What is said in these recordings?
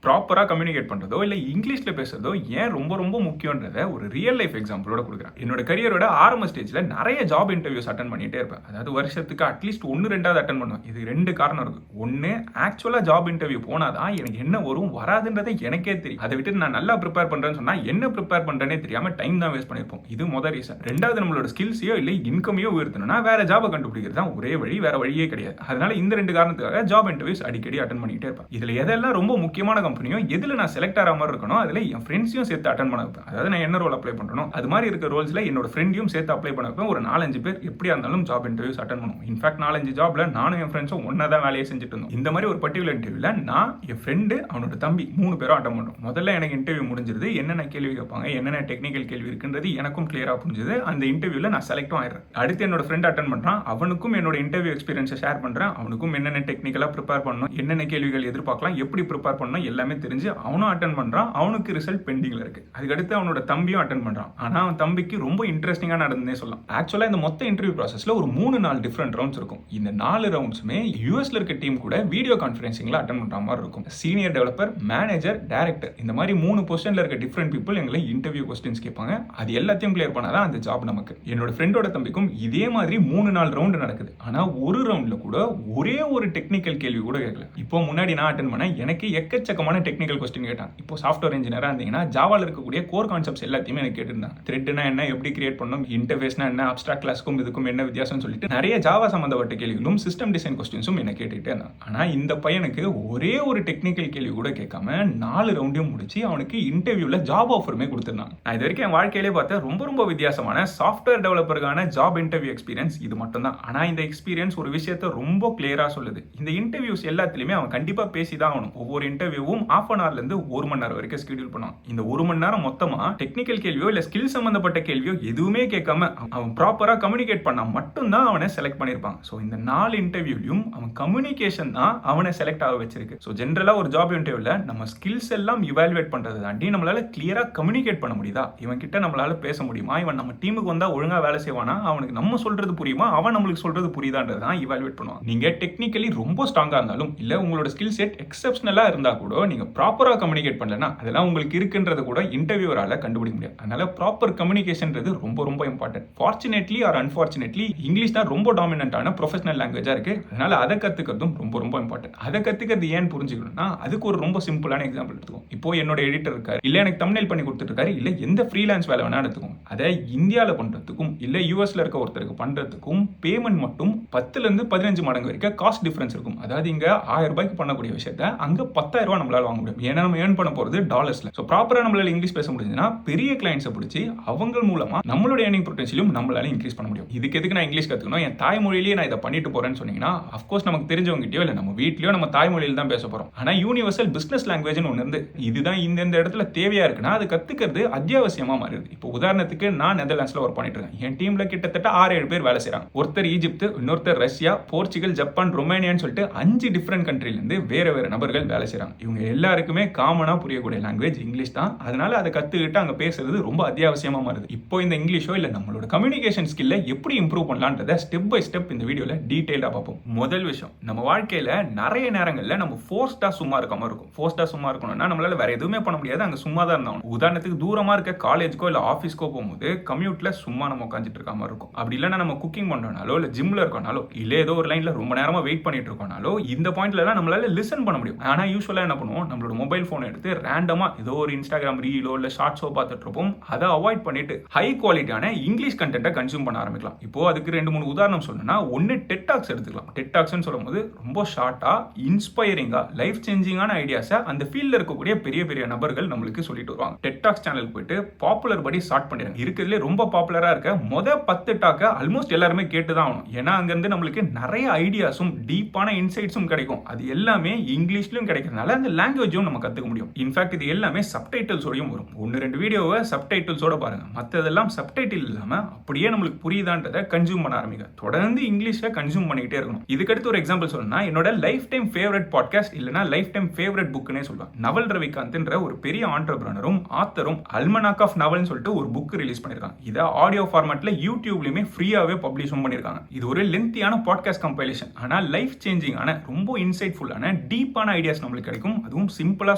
ப்ராப்பரா கம்யூனிகேட் பண்றதோ இல்ல இங்கிலீஷ்ல பேசுறதோ ஏன் ரொம்ப ரொம்ப முக்கியன்றத ஒரு ரியல் லைஃப் எக்ஸாம்பிளோட கொடுக்குறேன். என்னோட கரியரோட ஆரம்ப ஸ்டேஜ்ல நிறைய ஜாப் இன்டர்வியூஸ் அட்டன் பண்ணிட்டே இருப்பேன். அதாவது வருஷத்துக்கு அட்லீஸ்ட் 1-2 அட்டன் பண்ணுவேன். இது 2 காரணம் இருக்கு. ஒன்னு, ஆக்சுவலா ஜாப் இன்டர்வியூ போனாதான் எனக்கு என்ன வரும் வராதுன்றதை எனக்கே தெரியும். அதை விட்டு நான் நல்லா ப்ரிப்பேர் பண்றேன்னு சொன்னா என்ன ப்ரிப்பேர் பண்றேனே தெரியாம டைம் தான் வேஸ்ட் பண்ணிருப்போம். இது முதல் ரீசன். ரெண்டாவது, நம்மளோட ஸ்கில்ஸையோ இல்ல இன்கமையோ உயர்த்தணும்னா வேற ஜாபை கண்டுபிடிக்கிறது தான் ஒரே வழி, வேற வழியே கிடையாது. அதனால இந்த 2 காரணத்துக்காக ஜாப் இன்டர்வியூஸ் அடிக்கடி அட்டன் பண்ணிட்டே இருப்பேன். இதுல எதெல்லாம் ரொம்ப முக்கியமான கம்பெனியோ எதுல நான் செலக்ட் ஆகிற மாதிரி இருக்கணும் அதுல என் ஃப்ரெண்ட்ஸையும் சேர்த்து அட்டன் பண்ண வைப்பேன். அதாவது நான் என்ன ரோல் அப்ளை பண்றேனோ அது மாதிரி இருக்க ரோல்ஸ்ல என்னோட ஃப்ரெண்டையும் சேர்த்து அப்ளை பண்ண வைப்பேன். ஒரு 4-5 பேர் எப்படியா இருந்தாலும் ஜாப் இன்டர்வியூஸ் அட்டன் பண்ணுவோம். இன்ஃபேக்ட் 4-5 ஜாப்ல நானும் என் ஃப்ரெண்ட்ஸும் ஒன்னா தான் வேலையை செஞ்சுட்டு இருந்தோம். இந்த மாதிரி ஒரு பர்டிகுலர் இன்டர்வியூல நான், என் ஃப்ரெண்டு, அவனோட தம்பி 3 பேரும் அட்டன் பண்றோம். முதல்ல எனக்கு இன்டர்வியூ முடிஞ்சிருது. என்னென்ன கேள்வி கேட்பாங்க, என்னென்ன டெக்னிக்கல் கேள்வி இருக்குன்றது எனக்கும் கிளியரா புரிஞ்சுது. அந்த இன்டர்வியூல நான் செலக்டும் ஆயிடுறேன். அடுத்து என்னோட ஃப்ரெண்ட் அட்டன் பண்றான். அவனுக்கும் என்னோட இன்டர்வியூ எக்ஸ்பீரியன்ஸை ஷேர் பண்றேன். அவனுக்கும் என்னென்ன டெக்னிக்கலா ப்ரிப்பேர் பண்ணணும், என்னென்ன கேள்விகள் எதிர்பார்க்கலாம், எப்படி ப்ரிப்பேர் பண்ணணும் எல்லாமே தெரிஞ்சு அவனும் அட்டன் பண்றான். அவனுக்கு ரிசல்ட் பெண்டிங்ல இருக்கு. அதுக்கடுத்து அவனோட தம்பியும் அட்டன் பண்றான். ஆனா அவன் தம்பிக்கு ரொம்ப இன்ட்ரெஸ்டிங்கா நடந்தே சொல்லலாம். ஆக்சுவலா இந்த மொத்த இன்டர்வியூ ப்ராசஸ்ல ஒரு 3-4 டிஃபரெண்ட் ரவுண்ட்ஸ் இருக்கும். இந்த 4 ரவுண்ட்ஸுமே யூஎஸ்ல இருக்க டீம் கூட வீடியோ கான்ஃபரன்சிங்ல அட்டன் பண்ற மாதிரி இருக்கும். சீனியர் டெவலப்பர், மேனேஜர், டைரக்டர், இந்த மாதிரி 3 பொசிஷன்ல இருக்க டிஃபரெண்ட் பீப்புள் எங்களை இன்டர்வியூ கொஸ்டின்ஸ் கேட்பாங்க. அது எல்லாத்தையும் கிளியர் பண்ணாதான் அந்த ஜாப் நமக்கு. என்னோட ஃப்ரெண்டோட தம்பிக்கும் இதே மாதிரி 3-4 ரவுண்ட் நடக்குது. ஆனா ஒரு ரவுண்ட்ல கூட ஒரே ஒரு டெக்னிக்கல் கேள்வி கூட கேட்கல. இப்போ முன்னாடி நான் அட்டன் பண்ண எனக்கு எக்கச்சக்கமான டெக்னிக்கல் கொஸ்டின் கேட்டாங்க. இப்போ சாஃப்ட்வேர் இன்ஜினியரா இருந்தீங்கன்னா ஜாவால இருக்கக்கூடிய கோர் கான்செப்ட்ஸ் எல்லாத்தையுமே எனக்கு கேட்டிருந்தாங்க. த்ரெட்னா என்ன, எப்படி கிரியேட் பண்ணணும், இன்டர்ஃபேஸ்னா என்ன, அப்ஸ்ட்ராக்ட் கிளாஸ்க்கும் இதுக்கும் என்ன வித்தியாசம் சொல்லிட்டு நிறைய ஜாவா சம்பந்தப்பட்ட கேள்விகளும் சிஸ்டம் டிசைன் கொஸ்டின்ஸும் என்ன கேட்டுக்கிட்டே இருந்தாங்க. ஆனா இந்த பையனுக்கு ஒரே ஒரு டெக்னிக்கல் கேள்வி கூட கேட்காம 4 ரவுண்டையும் முடிச்சு அவனுக்கு இன்டர்வியூல ஜாப் ஆஃபருமே கொடுத்திருந்தாங்க. நான் இது வரைக்கும் என் வாழ்க்கையிலே பார்த்த ரொம்ப ரொம்ப வித்தியாசமான சாஃப்ட்வேர் டெவலப்பருக்கான ஜாப் இன்டர்வியூ எக்ஸ்பீரியன்ஸ் இது மட்டும் தான். ஆனா இந்த எக்ஸ்பீரியன்ஸ் ஒரு விஷயத்தை ரொம்ப கிளியரா சொல்லுது. இந்த இன்டர்வியூஸ் எல்லாத்துலயுமே அவன் கண்டிப்பா பேசிதான் ஆகணும். ஒவ்வொரு இன்டர்வியூவும் 1/2 hourல இருந்து 1 மணி நேரம் வரைக்கும் ஸ்கெடியூல் பண்ணுவான். இந்த 1 மணி நேரம் மொத்தமா டெக்னிக்கல் கேள்வியோ இல்ல ஸ்கில் சம்பந்தப்பட்ட கேள்வியோ எதுவுமே கேட்காம அவன் ப்ராப்பரா கம்யூனிகேட் பண்ணா மட்டும்தான் அவனை செலக்ட் பண்ணிருப்பாங்க. சோ இந்த 4 இன்டர்வியூலயும் அவன் கம்யூனிகேஷன் தான் அவனை செலக்ட் ஆக வச்சிருக்கு. சோ ஜெனரலா ஒரு ஜாப் இன்டர்வியூல நம்ம ஸ்கில்ஸ் எல்லாம் இவாலுவேட் பண்றதை தாண்டி நம்மளால கிளியரா கம்யூனிகேட் பண்ண முடியுதா, இவன் கிட்ட நம்மளால பேச முடியுமா, இவன் நம்ம டீமுக்கு வந்தா ஒழுங்கா வேலை செய்வானா, அவனுக்கு நம்ம சொல்றது புரியுமா, அவன் நம்மளுக்கு சொல்றது புரியுதான்றது தான் இவாலுவேட் பண்ணுவாங்க. நீங்க டெக்னிக்கலி ரொம்ப ஸ்ட்ராங்கா இருந்தாலும் இல்ல உங்களோட ஸ்கில் செட் எக்ஸெப்ஷனலா இருந்தா கூட நீங்க ப்ராப்பரா கம்யூனிகேட் பண்ணலனா அதெல்லாம் உங்களுக்கு இருக்குன்றது கூட இன்டர்வியூவரால கண்டுபிடிக்க முடியாது. அதனால ப்ராப்பர் கம்யூனிகேஷன்ன்றது ரொம்ப ரொம்ப important. Fortunately or unfortunately English தான் ரொம்ப டாமினன்ட்டான ப்ரொஃபஷனல் லாங்குவேஜா இருக்கு. அதனால அதை கத்துக்கிறதும் ரொம்ப ரொம்ப இம்பார்ட்டன்ட். அதை கத்துக்கிறது ஏன் புரிஞ்சுக்கணும்னா அதுக்கு ஒரு ரொம்ப சிம்பிளான எக்ஸாம்பிள் எடுத்துக்கோம். இப்போ என்னோட எடிட்டர் இருக்காரு, இல்ல எனக்கு தம்ப்நெயில் பண்ணி கொடுத்துருக்காரு, இல்ல எந்த ஃப்ரீலான்ஸ் வேலை வேணா எடுத்துக்கோங்க. அதை இந்தியால பண்றதுக்கும் இல்ல யூஎஸ்ல இருக்க ஒருத்தருக்கு பண்றதுக்கும் பேமெண்ட் மட்டும் 10-15 மடங்கு வரைக்கும் காஸ்ட் டிஃபரன்ஸ் இருக்கும். அதாவது இங்க 1000 ரூபாய்க்கு பண்ணக்கூடிய விஷயத்த அங்க 10,000 ரூபாய் நம்மளால வாங்க முடியும். ஏன்னா நம்ம ஏர்ன் பண்ண போறது டாலர்ஸ்ல. சோ ப்ராப்பரா நம்மளால இங்கிலீஷ் பேச முடியுதுன்னா பெரிய கிளைண்ட்ஸை பிடிச்சி அவங்க மூலமா நம்மளோட ஏர்னிங் பொட்டன்ஷியலும் நம்மளால இன்க்ரீஸ் பண்ண முடியும். இதுக்கு எதுக்கு நான் இங்கிலீஷ் கத்துக்கணும், என் தாய்மொழியிலேயே நான் இதை பண்ணிட்டு போறேன்னு சொன்னீங்கன்னா அஃப்கோர்ஸ் நமக்கு தெரிஞ்சவங்ககிட்டயோ இல்ல நம்ம வீட்லயோ நம்ம தாய்மொழியில தான் பேச போறோம். ஆனா யூனிவர்சல் பிசினஸ் லாங்குவேஜ்னு ஒன்னு இருந்து இதுதான் இந்த இடத்துல தேவையா இருக்குன்னா அது கத்துக்கிறது அத்தியாவசியமா மாறுது. இப்போ உதாரணத்துக்கு நான் நெதர்லாண்ட்ஸ்ல ஒர்க் பண்ணிட்டு இருக்கேன். என் டீம்ல கிட்டத்தட்ட 6-7 பேர் வேலை செய்றாங்க. ஒருத்தர் ஈஜிப்த், இன்னொருத்தர் ரஷ்யா, போர்ச்சுகல், ஜப்பான், ரொமேனியான்னு சொல்லிட்டு 5 டிஃபரெண்ட் கண்ட்ரில இருந்து வேற வேற நபர்கள் வேலை செய்றாங்க. இவங்க எல்லாருக்குமே காமனா புரியக்கூடிய லாங்குவேஜ் இங்கிலீஷ் தான். அதனால அதை கத்துக்கிட்டு அங்க பேசுறது ரொம்ப அத்தியாவசியமா மாறுது. இப்போ இந்த இங்கிலீஷோ இல்ல நம்மளோட கம்யூனிகேஷன் ஸ்கில்ல எப்படி இம்ப்ரூவ் பண்ணலாம்ன்றத ஸ்டெப் பை ஸ்டெப் இந்த வீடியோல டீடைலா பார்ப்போம். முதல் விஷயம், நம்ம வாழ்க்கையில நிறைய நேரங்கள்ல நம்ம ஃபோர்ஸ்டா சும்மா இருக்காம இருக்கும். ஃபோர்ஸ்டா சும்மா இருக்கணும்னா நம்மளால வேற எதுவுமே பண்ண முடியாது, அங்க சும்மா தான் இருந்தாலும். உதாரணத்துக்கு தூரமா இருக்க காலேஜ்க்கோ இல்ல ஆஃபீஸ்க்கோ போகும்போது கம்யூட்ல சும்மா நம்ம உட்காந்துட்டு இருக்காம இருக்கும். அப்படி இல்லைன்னா நம்ம குக்கிங் பண்றோம்னாலோ இல்ல ஜிம்ல இருக்கோம்னாலோ இல்ல ஏதோ ஒரு லைன்ல ரொம்ப நேரமா வெயிட் பண்ணிட்டு இருக்கோம்னாலோ இந்த பாயிண்ட்ல எல்லாம் நம்மளால லிசன் பண்ண முடியும். ஆனா யூசுவலா என்ன பண்ணுவோம், நம்மளோட மொபைல் போன் எடுத்து ரேண்டமா ஏதோ ஒரு இன்ஸ்டாகிராம் ரீலோ இல்ல ஷார்ட்ஸோ பார்த்துட்டு இருப்போம். அதை அவாய்ட் பண்ணிட்டு ஹை குவாலிட்டியான இங்கிலீஷ் கண்டென்ட்டை கன்சியூம் பண்ண ஆரம்பிக்கலாம். இப்போ அதுக்கு 2-3 உதாரணம் சொல்லணும்னா ஒன்னு டெட் டாக்ஸ் எடுத்துக்கலாம். டெட் டாக்ஸ்னு சொல்லும்போது ரொம்ப ஷார்ட்டா இன்ஸ்பைரிங்கா லைஃப் சேஞ்சிங்கான ஐடியாஸை அந்த ஃபீல்ட்ல இருக்கக்கூடிய பெரிய பெரிய நபர்கள் நம்மளுக்கு சொல்லிட்டு வருவாங்க. டெட் டாக்ஸ் சேனலுக்கு போயிட்டு பாப்புலர் படி ஸ்டார்ட் பண்ணிடுங்க. இருக்கிறதுலே ரொம்ப பாப்புலரா இருக்க மொத 10 டாக்க ஆல்மோஸ்ட் எல்லாருமே கேட்டுதான் ஆகணும். ஏன்னா அங்க இருந்து நம்மளுக்கு நிறைய ஐடியாஸும் டீப்பான இன்சைட்ஸும் கிடைக்கும். அது எல்லாமே இங்கிலீஷ்லயும் கிடைக்கிறதுனால அந்த லாங்குவேஜும் நம்ம கத்துக்க முடியும். இன்ஃபேக்ட் இது எல்லாமே சப்டைட்டில்ஸோடையும் வரும். 1-2 வீடியோவை சப்டைட்டில்ஸோட பாருங்க. மற்றதெல்லாம் சப்டைட்டில் இல்லாம அப்படியே நம்மளுக்கு புரியுதான்றதை கன்சியூம் பண்ண ஆரம்பிங்க. தொடர்ந்து இங்கிலீஷை கன்சியூம் பண்ணிக்கிட்டே இருக்கணும். இதுக்கடுத்து ஒரு எக்ஸாம்பிள் சொல்லணும்னா என்னோட லைஃப் டைம் ஃபேவரட் பாட்காஸ்ட் இல்லனா லைஃப் டைம் ஃபேவரட் புக்னே சொல்லுவேன். நவல் ரவிகாந்த்ன்ற ஒரு பெரிய ஆண்டர்பிரனரும் ஆத்தரும் அல்மனாக் ஆஃப் நவல்னு சொல்லிட்டு ஒரு புக் ரிலீஸ் பண்ணிருக்காங்க. இதை ஆடியோ ஃபார்மேட்ல யூடியூப்லயுமே ஃப்ரீயாவே பப்ளிஷும் பண்ணிருக்காங்க. இது ஒரு லென்த்தியான பாட்காஸ்ட் கம்பைலேஷன். ஆனா லைஃப் சேஞ்சிங்கான ரொம்ப இன்சைட்ஃபுல்லான டீப்பான ஐடியாஸ் நம்மளுக்கு கிடைக்கும். அதுவும் அதுவும் சிம்பிளா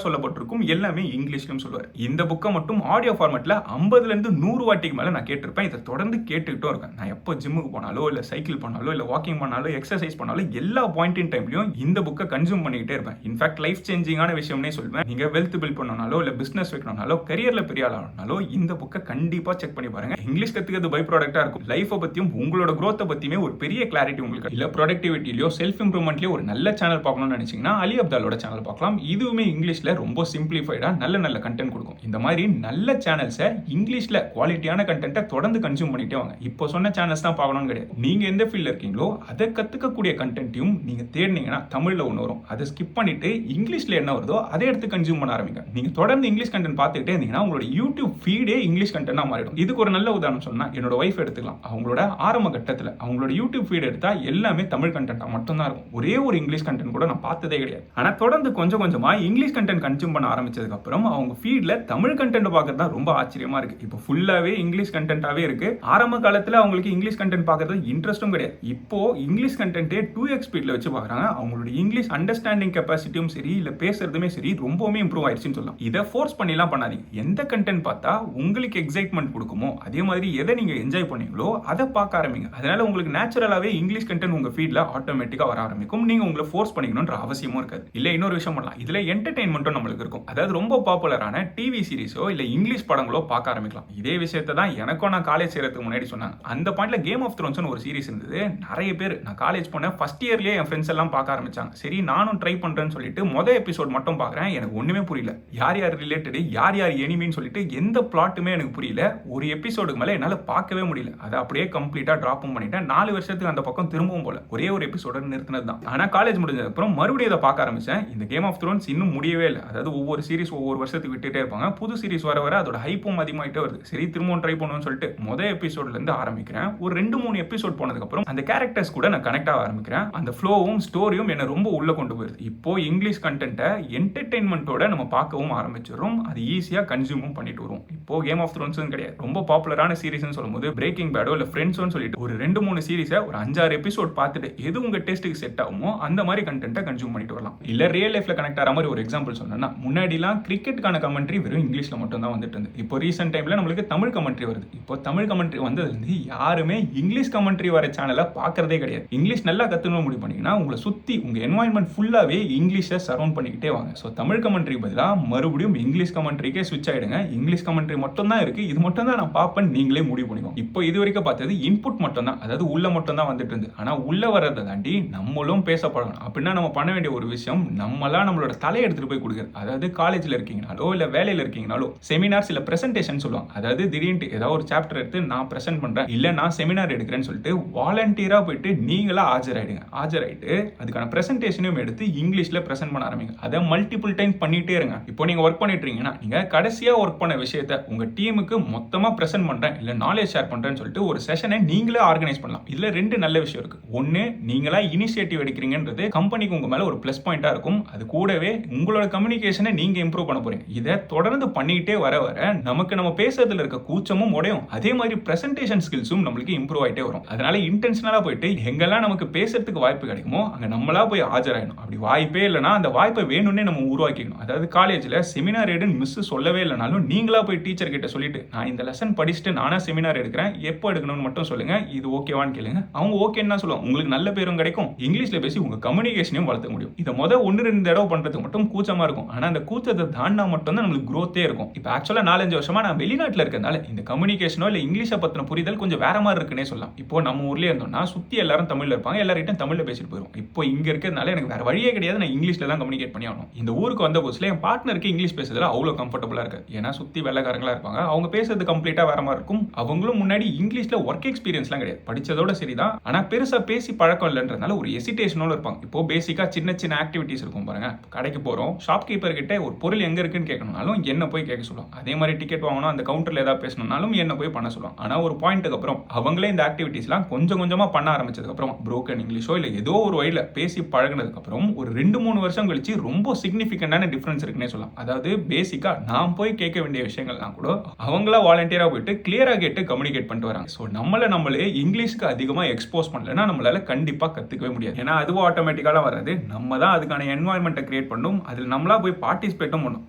சொல்லப்பட்டிருக்கும், எல்லாமே இங்கிலீஷ்லயும் சொல்லுவார். இந்த புக்கை மட்டும் ஆடியோ ஃபார்மேட்ல 50ல இருந்து 100 வாட்டிக்கு மேல நான் கேட்டிருப்பேன். இதை தொடர்ந்து கேட்டுக்கிட்டும் இருக்கேன். நான் எப்போ ஜிம்முக்கு போனாலோ இல்ல சைக்கிள் பண்ணாலோ இல்ல வாக்கிங் பண்ணாலோ எக்ஸசைஸ் பண்ணாலும் எல்லா பாயிண்ட் இன் டைம்லயும் இந்த புக்கை கன்சூம் பண்ணிக்கிட்டே இருப்பேன். இன்ஃபேக்ட் லைஃப் சேஞ்சிங்கான விஷயம்னே சொல்லுவேன். நீங்க வெல்த் பில்ட் பண்ணனாலோ இல்ல பிசினஸ் வைக்கணும்னாலோ கரியர்ல பெரிய ஆள் ஆகணும்னாலோ இந்த புக்கை கண்டிப்பா செக் பண்ணி பாருங்க. இங்கிலீஷ் கத்துக்கிறது பை ப்ராடக்டா இருக்கும். லைஃபை பத்தியும் உங்களோட growth பத்தியுமே ஒரு பெரிய கிளாரிட்டி உங்களுக்கு இல்ல ப்ரொடக்டிவிட்டிலயோ செல்ஃப் இம்ப்ரூவ்மெண்ட்லயோ ஒரு நல்ல சேனல் பார்க்கணும்னு நினைச்சீங்கன்னா அலி அப்தாலோட சேனல் பார்க்கலாம். இதுவுமே இங்கிலீஷ்ல ரொம்ப சிம்பிளிஃபைடா நல்ல கண்டென்ட் கொடுக்கும். இந்த மாதிரி நல்ல சேனல்ஸை இங்கிலீஷ்ல குவாலிட்டியான கண்டென்ட்டை தொடர்ந்து கன்சியூம் பண்ணிட்டே வாங்க. இப்போ சொன்ன சேனல்ஸ் தான் பார்க்கணும்னு கிடையாது. நீங்க எந்த ஃபீல்ட்ல இருக்கீங்களோ அதை கத்துக்கக்கூடிய கண்டென்ட்டையும் நீங்க தேடினீங்கன்னா தமிழ்ல ஒன்று வரும். அதை ஸ்கிப் பண்ணிட்டு இங்கிலீஷ்ல என்ன வருதோ அதை எடுத்து கன்சியூம் பண்ண ஆரம்பிங்க. நீங்க தொடர்ந்து இங்கிலீஷ் கண்டென்ட் பார்த்துக்கிட்டே இருந்தீங்கன்னா உங்களோட யூடியூப் ஃபீடே இங்கிலீஷ் கண்டென்ட்டா மாறிடும். இதுக்கு ஒரு நல்ல உதாரணம் சொன்னா என்னோட வைஃப் எடுத்துக்கலாம். அவங்களோட ஆரம்ப கட்டத்தில் அவங்களோட யூடியூப் ஃபீட் எடுத்தா எல்லாமே தமிழ் கண்டென்ட்டா மட்டும்தான் இருக்கும். ஒரே ஒரு இங்கிலீஷ் கண்டென்ட் கூட நான் பார்த்ததே கிடையாது. ஆனா தொடர்ந்து கொஞ்சம் கொஞ்சமா இங்கிலீஷ் கண்டென்ட் கன்சியூம் பண்ண ஆரம்பிச்சதுக்கு அப்புறம் அவங்க ஃபீட்ல தமிழ் கண்டென்ட் பார்க்கறது தான் ரொம்ப ஆச்சரியமா இருக்கு. இப்போ ஃபுல்லாவே இங்கிலீஷ் கண்டென்ட்டாவே இருக்கு. ஆரம்ப காலத்துல அவங்களுக்கு இங்கிலீஷ் கண்டென்ட் பார்க்கறது இன்ட்ரெஸ்டும் கிடையாது. இப்போ இங்கிலீஷ் கண்டென்ட்டே 2x ஸ்பீட்ல வச்சு பார்க்கறாங்க. அவங்களோட இங்கிலீஷ் அண்டர்ஸ்டாண்டிங் கெப்பாசிட்டியும் சரி இல்ல பேசுறதுமே சரி ரொம்பவே இம்ப்ரூவ் ஆயிருச்சுன்னு சொல்லலாம். இதை ஃபோர்ஸ் பண்ணிலாம் பண்ணாதீங்க. எந்த கண்டென்ட் பார்த்தா உங்களுக்கு எக்ஸைட்மெண்ட் கொடுக்குமோ அதே மாதிரி எதை நீங்க என்ஜாய் பண்ணீங்களோ அதை பார்க்க ஆரம்பிங்க. அதனால உங்களுக்கு நேச்சுரலாவே இங்கிலீஷ் கண்டென்ட் உங்க ஃபீட்ல ஆட்டோமேட்டிக்கா வர ஆரம்பிக்கும். நீங்க உங்களை ஃபோர்ஸ் பண்ணிக்கணும்ன்ற அவசியமும் இருக்காது. இல்ல இன்னொரு விஷயம் பண்ணலாம். இதுல என்டர்டெயின்மெண்ட்டும் நம்மளுக்கு இருக்கும். அதாவது ரொம்ப பாப்புலரான டிவி சீரிஸோ இல்ல இங்கிலீஷ் படங்களோ பார்க்க ஆரம்பிக்கலாம். இதே விஷயத்தை தான் எனக்கும் நான் காலேஜ் சேர்றதுக்கு முன்னாடி சொன்னாங்க. அந்த பாயிண்ட்ல கேம் ஆஃப் த்ரோன்ஸ் ஒரு சீரிஸ் இருந்தது. நிறைய பேர் நான் காலேஜ் போன ஃபர்ஸ்ட் இயர்லயே என் ஃப்ரெண்ட்ஸ் எல்லாம் பார்க்க ஆரம்பிச்சாங்க. சரி நானும் ட்ரை பண்றேன்னு சொல்லிட்டு மொதல் எபிசோட் மட்டும் பார்க்கறேன். எனக்கு ஒண்ணுமே புரியல. யார் ரிலேட்டட் யார் எனிமின்னு சொல்லிட்டு எந்த பிளாட்டுமே எனக்கு புரியல. ஒரு எபிசோடுக்கு மேல என்னால பார்க்கவே முடியல. அதை அப்படியே கம்ப்ளீட்டா டிராப்பும் பண்ணிட்டேன். 4 வருஷத்துக்கு அந்த பக்கம் திரும்பவும் போல. ஒரே ஒரு எபிசோட நிறுத்தினது தான். ஆனா காலேஜ் முடிஞ்சதுக்கு அப்புறம் மறுபடியும் இதை பார்க்க ஆரம்பிச்சேன். இந்த கேம் ஆஃப் த்ரோன்ஸ் இன்னும் முடியவே இல்லை. அதாவது ஒவ்வொரு சீரிஸ் ஒவ்வொரு வருஷத்துக்கு விட்டுட்டே இருப்பாங்க. புது சீரிஸ் வர அதோட ஹைப்பும் அதிகமாயிட்டே வருது. சரி திரும்பவும் ட்ரை பண்ணுவோம்னு சொல்லிட்டு முதல் எபிசோட்ல இருந்து ஆரம்பிக்கிறேன். ஒரு 2-3 எபிசோட் போனதுக்கு அப்புறம் அந்த கேரக்டர்ஸ் கூட நான் கனெக்ட் ஆக ஆரம்பிக்கிறேன். அந்த ஃப்ளோவும் ஸ்டோரியும் என்ன ரொம்ப உள்ள கொண்டு போயிருது. இப்போ இங்கிலீஷ் கண்டென்ட்டை என்டர்டெயின்மெண்ட்டோட நம்ம பார்க்கவும் ஆரம்பிச்சிடும். அது ஈஸியா கன்சியூமும் பண்ணிட்டு வரும். இப்போ கேம் ஆஃப் த்ரோன்ஸ் கிடையாது. ரொம்ப பாப்புலரான சீரிஸ்னு சொல்லும்போது பிரேக்கிங் பேடோ இல்ல ஃப்ரெண்ட்ஸ்னு சொல்லிட்டு ஒரு 2-3 சீரிஸை ஒரு 5-6 எபிசோட் பார்த்துட்டு எது உங்க டேஸ்ட்டுக்கு செட் ஆகுமோ அந்த மாதிரி கண்டென்ட்டை கன்சியூம் பண்ணிட்டு வரலாம். இல்ல ரியல் லைஃப்ல கனெக்ட் ஆகிற மாதிரி ஒரு எக்ஸாம்பிள் சொன்னா முன்னாடிலாம் கிரிக்கெட்டுக்கான கமெண்ட்ரி வெறும் இங்கிலீஷ்ல மட்டும் தான் வந்துட்டு இருந்தது. இப்போ ரீசெண்ட் டைம்ல நம்மளுக்கு தமிழ் கமெண்ட்ரி வருது. இப்போ தமிழ் கமெண்ட்ரி வந்ததுலேருந்து யாருமே இங்கிலீஷ் கமெண்ட்ரி வர சேனலை பார்க்கறதே கிடையாது. இங்கிலீஷ் நல்லா கத்துக்கணும் முடிவு பண்ணீங்கன்னா உங்களை சுத்தி உங்க என்வாயன்மெண்ட் ஃபுல்லாவே இங்கிலீஷை சரௌண்ட் பண்ணிக்கிட்டே வாங்க. ஸோ தமிழ் கமெண்ட்ரி பதிலாக மறுபடியும் இங்கிலீஷ் கமெண்ட்ரிக்கே ஸ்விட்ச் ஆயிடுங்க. இங்கிலீஷ் கமெண்ட்ரி மட்டும் தான் இருக்கு. இது மட்டும் தான் நான் பார்ப்பேன் நீங்களே முடிவு பண்ணிக்கோங்க. இப்போ இது வரைக்கும் பார்த்தது இன்புட் மட்டும் தான், அதாவது உள்ள மட்டும் தான் வந்துட்டு இருந்து. ஆனா உள்ள வரதை தாண்டி நம்மளும் பேசப்படணும். அப்படின்னா நம்ம பண்ண வேண்டிய ஒரு விஷயம் நம்மளா நம்மளோட தலையை எடுத்துட்டு போய் கொடுக்குறது. அதாவது காலேஜ்ல இருக்கீங்கனாலோ இல்ல வேலையில இருக்கீங்கனாலோ செமினார்ஸ் இல்ல பிரசன்டேஷன் சொல்லுவாங்க. அதாவது திடீர்னு ஏதாவது ஒரு சாப்டர் எடுத்து நான் பிரசன்ட் பண்றேன் இல்ல நான் செமினார் எடுக்கிறேன்னு சொல்லிட்டு வாலண்டியரா போயிட்டு நீங்களா ஆஜராயிடுங்க. ஆஜராயிட்டு அதுக்கான பிரசன்டேஷனையும் எடுத்து இங்கிலீஷ்ல பிரசன்ட் பண்ண ஆரம்பிங்க. அதை மல்டிபிள் டைம் பண்ணிட்டே இருங்க. இப்போ நீங்க ஒர்க் பண்ணிட்டு இருக்கீங்கன்னா நீங்க கடைசியா ஒர்க் பண்ண விஷயத்தை உங்க டீமுக்கு மொத்தமா பிரசன்ட் பண்றேன் இல்ல நாலேஜ் ஷேர் பண்றேன்னு சொல்லிட்டு ஒரு செஷனை நீங்களே ஆர்கனைஸ் பண்ணலாம். இதுல 2 நல்ல விஷயம் இருக்கு. ஒன்னு நீங்களா இனிஷியேட்டிவ் எடுக்கிறீங்கன்றது கம்பெனிக்கு உங்க மேல ஒரு பிளஸ் பாயிண்டா இருக்கும். அது கூடவே உங்களோட கம்யூனிகேஷனை நீங்க இம்ப்ரூவ் பண்ண போறீங்க. இதை தொடர்ந்து பண்ணிட்டே வர நமக்கு நம்ம பேசுறதுல இருக்க கூச்சமும் உடையும். அதே மாதிரி பிரசன்டேஷன் ஸ்கில்ஸும் நம்மளுக்கு இம்ப்ரூவ் ஆயிட்டே வரும். அதனால இன்டென்ஷனலா போயிட்டு எங்கெல்லாம் நமக்கு பேசுறதுக்கு வாய்ப்பு கிடைக்குமோ அங்க நம்மளா போய் ஆஜராயணும். அப்படி வாய்ப்பே இல்லைன்னா அந்த வாய்ப்பை வேணும்னே நம்ம உருவாக்கிக்கணும். அதாவது காலேஜ்ல செமினார் எடுன்னு மிஸ் சொல்லவே இல்லைனாலும் நீங்களா போய் டீச்சர் கிட்ட சொல்லிட்டு நான் இந்த லெசன் படிச்சுட்டு நானா செமினார் எடுக்கிறேன், எப்போ எடுக்கணும்னு மட்டும் சொல்லுங்க, இது ஓகேவான்னு கேளுங்க. அவங்க ஓகேன்னா சொல்லுவாங்க. உங்களுக்கு நல்ல பேரும் கிடைக்கும், இங்கிலீஷ்ல பேசி உங்க கம்யூனிகேஷனையும் வளர்த்துக்க முடியும். இதை 1-2 தடவை பண்றதுக்கு மட்டும் கூச்சமா இருக்கும். ஆனா அந்த கூச்சத்தை தாண்டா மட்டும் தான் நம்மளுக்கு growth-ஏ இருக்கும். இப்போ ஆக்சுவலா 4-5 வருஷமா நான் வெளிநாட்டுல இருக்கறதால இந்த கம்யூனிகேஷனோ இல்ல இங்கிலீஷை பத்தின புரிதல் கொஞ்சம் வேற மாதிரி இருக்குன்னே சொல்லலாம். இப்போ நம்ம ஊர்லயே இருந்தோம்னா சுத்தி எல்லாரும் தமிழ்ல இருப்பாங்க, எல்லார்கிட்டையும் தமிழ்ல பேசிட்டு போயிடும். இப்போ இங்க இருக்கிறதுனால எனக்கு வேற வழியே கிடையாது, நான் இங்கிலீஷ்ல தான் கம்யூனிகேட் பண்ணி ஆகணும். இந்த ஊருக்கு வந்த புதுசுல என் பார்ட்னருக்கு இங்கிலீஷ் பேசுறதுல அவ்வளவு கம்ஃபர்டபுளா இருக்கு. ஏன்னா சுத்தி வெள்ளைக்காரங்களா இருப்பாங்க, அவங்க பேசுறது கம்ப்ளீட்டா வேற மாதிரி இருக்கும். அவங்களும் முன்னாடி இங்கிலீஷ்ல ஒர்க் எக்ஸ்பீரியன்ஸ்லாம் கிடையாது, படிச்சதோட சரிதான். ஆனா பெருசா பேசி பழக்கம் இல்லைன்றதுனால ஒரு எசிடேஷனோட இருப்பாங்க. இப்போ பேசிக்கா சின்ன சின்ன ஆக்டிவிட்டிஸ் இருக்கும் பாருங்க. கடைக்கு போறோம், ஷாப் கீப்பர் கிட்ட ஒரு பொருள் எங்க இருக்குன்னு கேட்கணும்னாலும் என்ன போய் கேட்க சொல்லுவாங்க. அதே மாதிரி டிக்கெட் வாங்கணும், அந்த கவுண்டர்ல ஏதாவது பேசணும்னாலும் என்ன போய் பண்ண சொல்லுவாங்க. ஆனா ஒரு பாயிண்ட்டுக்கு அப்புறம் அவங்களே இந்த ஆக்டிவிட்டிஸ்லாம் கொஞ்சம் கொஞ்சமா பண்ண ஆரம்பிச்சதுக்கு அப்புறம் புரோக்கன் இங்கிலீஷோ இல்ல ஏதோ ஒரு வழியில பேசி பழகினதுக்கு அப்புறம் ஒரு 2-3 வருஷம் கழிச்சு ரொம்ப சிக்னிஃபிகண்டான டிஃபரன்ஸ் இருக்குன்னே சொல்லலாம். அதாவது பேசிக்கா நான் போய் கேட்க வேண்டிய விஷயங்கள்லாம் கூட அவங்களா வாலண்டியரா போயிட்டு கிளியரா கேட்டு கம்யூனிகேட் பண்ணிட்டு வராங்க. ஸோ நம்மளே இங்கிலீஷ்க்கு அதிகமா எக்ஸ்போஸ் பண்ணலன்னா நம்மளால கண்டிப்பா கத்துக்கவே முடியாது. ஏன்னா அதுவும் ஆட்டோமேட்டிக்காலாம் வராது. நம்ம தான் அதுக்கான என்வாயன்மெண்ட்டை கிரியேட் பண்ணணும். இருந்தாலும் அதில் நம்மளா போய் பார்ட்டிசிபேட்டும் பண்ணணும்.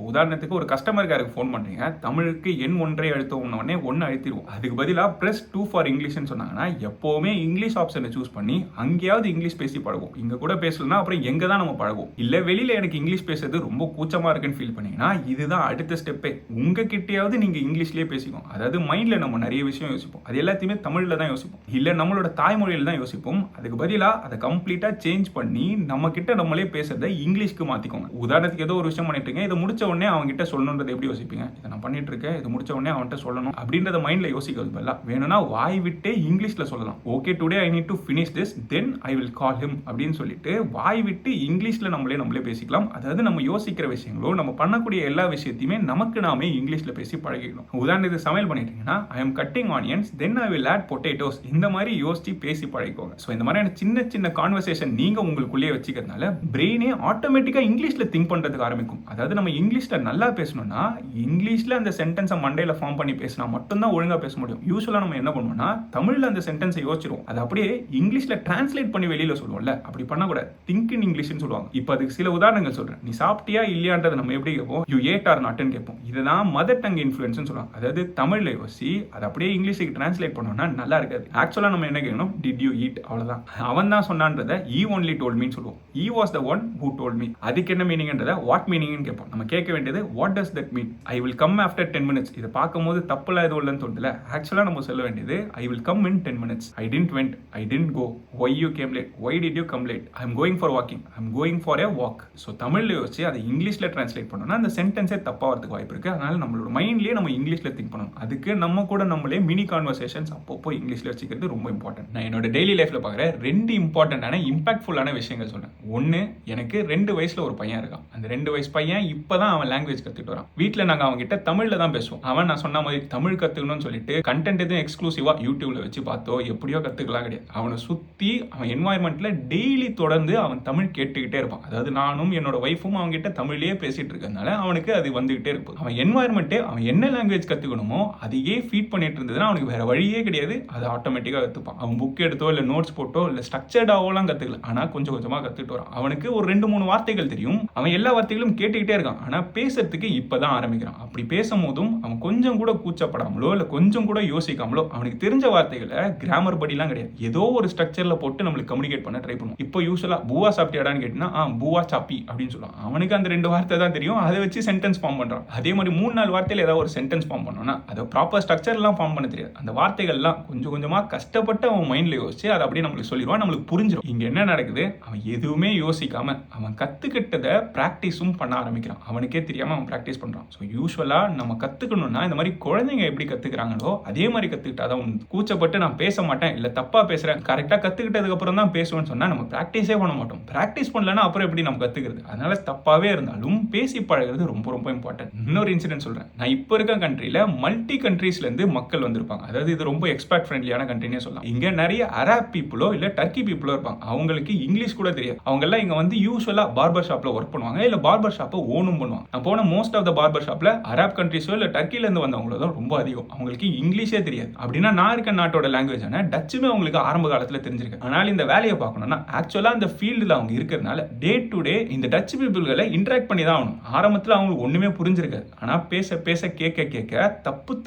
உதாரணத்துக்கு ஒரு கஸ்டமர் கேருக்கு ஃபோன் பண்ணுறீங்க, தமிழுக்கு எண் 1 அழுத்தவுடனே 1 அழுத்திடுவோம். அதுக்கு பதிலாக ப்ரெஸ் 2 ஃபார் இங்கிலீஷ்னு சொன்னாங்கன்னா எப்போவுமே இங்கிலீஷ் ஆப்ஷனை சூஸ் பண்ணி அங்கேயாவது இங்கிலீஷ் பேசி பழகும். இங்கே கூட பேசலன்னா அப்புறம் எங்கே தான் நம்ம பழகும். இல்லை வெளியில் எனக்கு இங்கிலீஷ் பேசுறது ரொம்ப கூச்சமாக இருக்குன்னு ஃபீல் பண்ணீங்கன்னா இதுதான் அடுத்த ஸ்டெப்பே. உங்ககிட்டயாவது நீங்கள் இங்கிலீஷ்லேயே பேசிக்கோம். அதாவது மைண்டில் நம்ம நிறைய விஷயம் யோசிப்போம், அது எல்லாத்தையுமே தமிழில் தான் யோசிப்போம், இல்லை நம்மளோட தாய்மொழியில் தான் யோசிப்போம். அதுக்கு பதிலாக அதை கம்ப்ளீட்டாக சேஞ்ச் பண்ணி நம்ம கிட்ட நம்மளே பேசுறதை இங்கிலீஷ்க்கு மாற்றிக்கோங்க. உதாரணத்துக்கு ஏதோ ஒரு விஷயம் பண்ணிட்டு இருக்கேன், இதை முடிச்ச உடனே அவங்க கிட்ட சொல்லணுன்றது எப்படி யோசிப்பீங்க? இதை நான் பண்ணிட்டு இருக்கேன், இது முடிச்ச உடனே அவன்கிட்ட சொல்லணும் அப்படின்றத மைண்டில் யோசிக்கிறது பதிலாக வேணும்னா வாய் விட்டே இங்கிலீஷில் சொல்லலாம். Okay today I need to finish this then I will call him அப்படின்னு சொல்லிட்டு வாய் விட்டு இங்கிலீஷில் நம்மளே பேசிக்கலாம். அதாவது நம்ம யோசிக்கிற விஷயங்களோ நம்ம பண்ணக்கூடிய எல்லா விஷயத்தையுமே நமக்கு நாமே இங்கிலீஷ்ல பேசி பழகிக்கணும். உதாரணத்துக்கு சமையல் பண்ணிட்டீங்கன்னா I am cutting onions then I will add potatoes, இந்த மாதிரி யோசிச்சு பேசி பழகிக்கோங்க. ஸோ இந்த மாதிரியான சின்ன சின்ன கான்வர்சேஷன் நீங்க உங்களுக்குள்ளேயே வச்சுக்கிறதுனால பிரெயினே ஆட்டோமேட்டிக்கா இங்கிலீஷ்ல திங்க் பண்றதுக்கு ஆரம்பிக்கும். அதாவது நம்ம இங்கிலீஷ்ல நல்லா பேசணும்னா இங்கிலீஷ்ல அந்த சென்டென்ஸை மண்டையில ஃபார்ம் பண்ணி பேசினா மட்டும்தான் ஒழுங்கா பேச முடியும். யூஸ்வலா நம்ம என்ன பண்ணுவோம்னா தமிழ்ல அந்த சென்டென்ஸை யோசிச்சிருவோம், அது அப்படியே இங்கிலீஷ்ல டிரான்ஸ்லேட் பண்ணி வெளியில சொல்லுவோம்ல, அப்படி பண்ணக்கூடாது. திங்க் இன் இங்கிலீஷ்னு சொல்லுவாங்க. இப்போ அதுக்கு சில உதாரணங்கள் சொல்றேன். நீ சாப்பிட்டியா இல்லையான்றதை நம்ம எப்படி கேட்போம்? யூ ஏட் ஆர் நாட்னு கேட்போம். இதுதான் மதர் டங் இன்ஃப்ளூயன்ஸ்னு சொல்லுவாங்க. அதாவது தமிழ்ல யோசி அதை அப்படியே இங்கிலீஷுக்கு டிரான்ஸ்லேட் பண்ணோம்னா நல்லா இருக்காது. ஆக்சுவலா நம்ம என்ன கேட்கணும்? டிட் யூ ஈட், அவ்வளவுதான். அவன் தான் சொன்னான்றத ஈ ஒன்லி டோல்ட் மீன்னு சொல்லுவோம். He was the one who told me. அதுக்கு என்ன மீனிங்ன்றத வாட் மீனிங்னு கேட்போம். நம்ம கேட்க வேண்டியது what does that mean? I will come after 10 minutes. இதை பார்க்கும்போது தப்புலாம் எதுவும் இல்லைன்னு தோணுதுல. ஆக்சுவலா நம்ம சொல்ல வேண்டியது I will come in 10 minutes. I didn't went, I didn't go. Why you came late, why did you come late? I am going for walking, I am going for a walk. So தமிழ்ல யோசிச்சு அதை இங்கிலீஷ்ல translate பண்ணோம்னா அந்த சென்டென்ஸே தப்பாகிறதுக்கு வாய்ப்பு இருக்கு. அதனால நம்மளோட மைண்ட்லயே நம்ம இங்கிலீஷ்ல திங்க் பண்ணணும். அதுக்கு நம்ம கூட நம்மளே மினி கான்வர்சேஷன்ஸ் அப்பப்போ இங்கிலீஷ்ல வச்சுக்கிறது ரொம்ப இம்பார்ட்டன்ட். நான் என்னோட டெய்லி லைஃப்ல பார்க்குற 2 இம்பார்ட்டன்டான இம்பாக்ட்ஃபுல்லான விஷயங்கள் சொல்றேன். ஒன்று, எனக்கு 2 வயசுல ஒரு பையன் இருக்கான். அந்த 2 வயசு பையன் இப்பதான் அவன் லாங்குவேஜ் கத்துட்டு வரான். வீட்டில் நாங்கள் அவங்க கிட்ட தமிழ்ல தான் பேசுவோம். அவன் நான் சொன்ன மாதிரி தமிழ் கத்துக்கணும்னு சொல்லிட்டு கண்டென்ட் எதுவும் எக்ஸ்க்ளூசிவா யூடியூப்ல வச்சு பார்த்தோ எப்படியோ கத்துக்கலாம் கிடையாது. அவனை சுத்தி அவன் என்வாயன்மெண்ட்ல டெய்லி தொடர்ந்து அவன் தமிழ் கேட்டுக்கிட்டே இருப்பான். அதாவது நானும் என்னோட ஒய்ஃபும் அவங்க கிட்ட தமிழ்லயே பேசிட்டு இருக்கிறதுனால அவனுக்கு அது வந்துகிட்டே இருக்கும். அவன் என்வாயன்மெண்ட்டே அவன் என்ன லாங்குவேஜ் கத்துக்கணுமோ அதையே ஃபீட் பண்ணிட்டு இருந்ததுன்னா அவனுக்கு வேற வழியே கிடையாது. அது ஆட்டோமேட்டிக்கா கத்துப்பான். அவன் புக் எடுத்தோ இல்ல நோட்ஸ் போட்டோ இல்ல ஸ்ட்ரக்சர்டாவோலாம் கத்துக்கல. ஆனா கொஞ்சம் கொஞ்சமா கத்துட்டு வரான். அவனுக்கு ஒரு 2-3 வார்த்தைகள் தெரியும். அவன் எல்லா வார்த்தைகளும் கேட்டுக்கிட்டே இருக்கான். ஆனா பேசுறதுக்கு இப்பதான் ஆரம்பிக்கிறான். அப்படி பேசும்போதும் அவன் கொஞ்சம் கூட கூச்சப்படாமலோ இல்ல கொஞ்சம் கூட யோசிக்காமலோ அவனுக்கு தெரிஞ்ச வார்த்தைகளை கிராமர் படிலாம் கிடையாது, ஏதோ ஒரு ஸ்ட்ரக்சர்ல போட்டு நம்மளுக்கு கம்யூனிகேட் பண்ண ட்ரை பண்ணுவோம். இப்போ யூஸ்வலா பூவா சாப்பிட்டியாடான்னு கேட்டினா பூவா சாப்பி அப்படின்னு சொல்லுவான். அவனுக்கு அந்த 2 வார்த்தை தான் தெரியும். அதை வச்சு சென்டென்ஸ் ஃபார்ம் பண்றான். அதே மாதிரி 3-4 வார்த்தையில ஏதாவது ஒரு சென்டென்ஸ் ஃபார்ம் பண்ணோம்னா அதை ப்ராப்பர் ஸ்ட்ரக்சர்லாம் ஃபார்ம் பண்ண தெரியாது. அந்த வார்த்தைகள்லாம் கொஞ்சம் கொஞ்சமா கஷ்டப்பட்டு அவன் மைண்ட்ல யோசிச்சு அதை அப்படியே நம்மளுக்கு சொல்லிடுவான். நம்மளுக்கு புரிஞ்சிடும் இங்க என்ன நடக்குது. அவன் எதுவுமே யோசிக்காம அவன் கத்துக்கிட்டதை பிராக்டிஸும் பண்ண ஆரம்பிக்கிறான். அவனுக்கே தெரியாம அவன் பிராக்டிஸ் பண்றான். ஸோ யூஸ்வலா நம்ம கத்துக்கணும்னா இந்த மாதிரி குழந்தைங்க எப்படி கத்துக்கிறாங்களோ அதே மாதிரி கத்துக்கிட்டாதான். கூச்சப்பட்டு நான் பேச மாட்டேன் இல்ல தப்பா பேசுறேன், கரெக்டா கத்துக்கிட்டதுக்கு அப்புறம் தான் பேசுவேன்னு சொன்னா நம்ம பிராக்டிஸே பண்ண மாட்டோம். பிராக்டிஸ் பண்ணலன்னா அப்புறம் எப்படி நம்ம கத்துக்கிறது? அதனால தப்பாவே இருந்தாலும் பேசி பழகிறது ரொம்ப ரொம்ப இம்பார்ட்டன்ட். இன்னொரு இன்சிடென்ட் சொல்றேன். நான் இப்போ இருக்க கண்ட்ரியில மல்டி கண்ட்ரீஸ்ல இருந்து மக்கள் வந்திருப்பாங்க. அதாவது இது ரொம்ப எக்ஸ்பர்ட் ஃப்ரெண்ட்லியான கண்ட்ரினே சொல்லலாம். இங்க நிறைய அரப் பீப்புளோ இல்ல டர்க்கி பீப்புளோ இருப்பாங்க. அவங்களுக்கு இங்கிலீஷ் கூட தெரியாது. அவங்க எல்லாம் இங்க வந்து யூஸ்வலா பார்பர் ஷாப்ல ஒர்க் பண்ணுவாங்க இல்ல பார்பர் ஷாப்பை ஓனும் பண்ணுவாங்க. நான் போன மோஸ்ட் ஆஃப் த பார்பர் ஷாப்ல அரப் கண்ட்ரீஸோ இல்ல டர்க்கில இருந்து வந்தவங்களோ தான் ரொம்ப அதிகம். அவங்களுக்கு இங்கிலீஷே தெரியாது. அப்படின்னா நான் இருக்க நாட்டோட லாங்குவேஜான டச்சுமே அவங்களுக்கு ஆரம்ப காலத்துல தெரிஞ்சிருக்கு. ஆனால் இந்த வேலையை பார்க்கணும்னா ஆக்சுவலா இந்த ஃபீல்டுல அவங்க இருக்கிறதுனால டே டு டே இந்த டச் பீப்புள்களை இன்டராக்ட் பண்ணி தான் ஆகணும். ஆரம்பத்தில் அவங்களுக்கு ஒண்ணுமே புரிஞ்சிருக்காது. ஆனா பேச பேச கேட்க கேட்க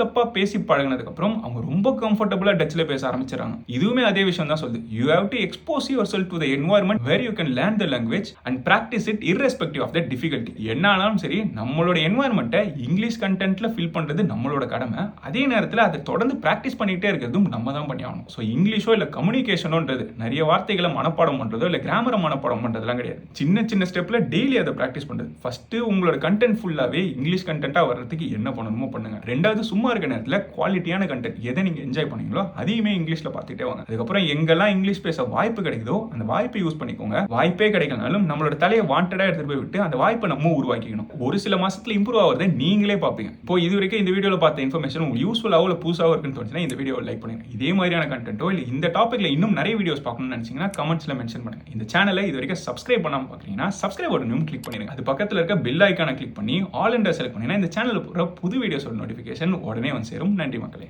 தப்பா பேசி பழகினதுக்கு அப்புறம் அவங்க ரொம்ப கம்ஃபர்டபுளா டச்ல பேச ஆரம்பிச்சிடறாங்க. இதுவுமே அதே விஷயம் தான் சொல்லுது. You have to expose yourself to the environment where you can learn the language and practise it irrespective of the difficulty. என்ன ஆனாலும் சரி நம்மளோட என்வாயர்மெண்ட்டை இங்கிலீஷ் கண்டென்ட்ல ஃபில் பண்றது நம்மளோட கடமை. அதே நேரத்தில் அதை தொடர்ந்து பிராக்டிஸ் பண்ணிட்டே இருக்கிறதும் நம்ம தான் பண்ணி ஆகணும். ஸோ இங்கிலீஷோ இல்ல கம்யூனிகேஷனோன்றது நிறைய வார்த்தைகளை மனப்பாடம் பண்றதோ இல்ல கிராமரை மனப்பாடம் பண்றதுலாம் கிடையாது. சின்ன சின்ன ஸ்டெப்ல டெய்லி அதை பிராக்டிஸ் பண்றது. ஃபர்ஸ்ட் உங்களோட கண்டென்ட் ஃபுல்லாவே இங்கிலீஷ் கண்டென்ட்டா வர்றதுக்கு என்ன பண்ணணுமோ பண்ணுங்க. ரெண்டாவது சும்மா இருக்க நேரத்தில் குவாலிட்டியான கண்டென்ட் எதை நீங்க என்ஜாய் பண்ணீங்களோ அதையுமே இங்கிலீஷ்ல பார்த்துட்டே வாங்க. அதுக்கப்புறம் எங்கெல்லாம் இங்கிலீஷ் பேச வாய்ப்பு கிடைக்குதோ அந்த வாய்ப்பை யூஸ் பண்ணிக்கோங்க. வாய்ப்பே கிடைக்கலனாலும் நம்மளோட தலையை வாண்டடா எடுத்துட்டு போய் விட்டு அந்த வாய்ப்பை நம்ம உருவாக்கிக்கணும். ஒரு சில மாசத்துல இம்ப்ரூவ் ஆகிறத நீங்களே பார்ப்பீங்க. இப்போ இது வரைக்கும் இந்த வீடியோல பார்த்த இன்ஃபர்மேஷன் உங்களுக்கு யூஸ்ஃபுல்லாவோ இல்ல புதுசாவோ இருக்குன்னு தோணுச்சுன்னா இந்த வீடியோவை லைக் பண்ணுங்க. இதே மாதிரியான கண்டென்ட்டோ இல்ல இந்த டாபிக்ல இன்னும் நிறைய வீடியோஸ் பார்க்கணும்னு நினைச்சீங்கன்னா கமெண்ட்ஸ்ல மென்ஷன் பண்ணுங்க. இந்த சேனலை இது வரைக்கும் சப்ஸ்கிரைப் பண்ணாம பாக்குறீங்கன்னா சப்ஸ்கிரைப் பட்டனையும் கிளிக் பண்ணிருங்க. அது பக்கத்துல இருக்க பெல் ஐகானை கிளிக் பண்ணி ஆல் இண்டர் செலக்ட் பண்ணினா இந்த சேனல்ல போற புது வீடியோஸோட நோட்டிஃபிகேஷன் உடனே வந்து சேரும். நன்றி மக்களே.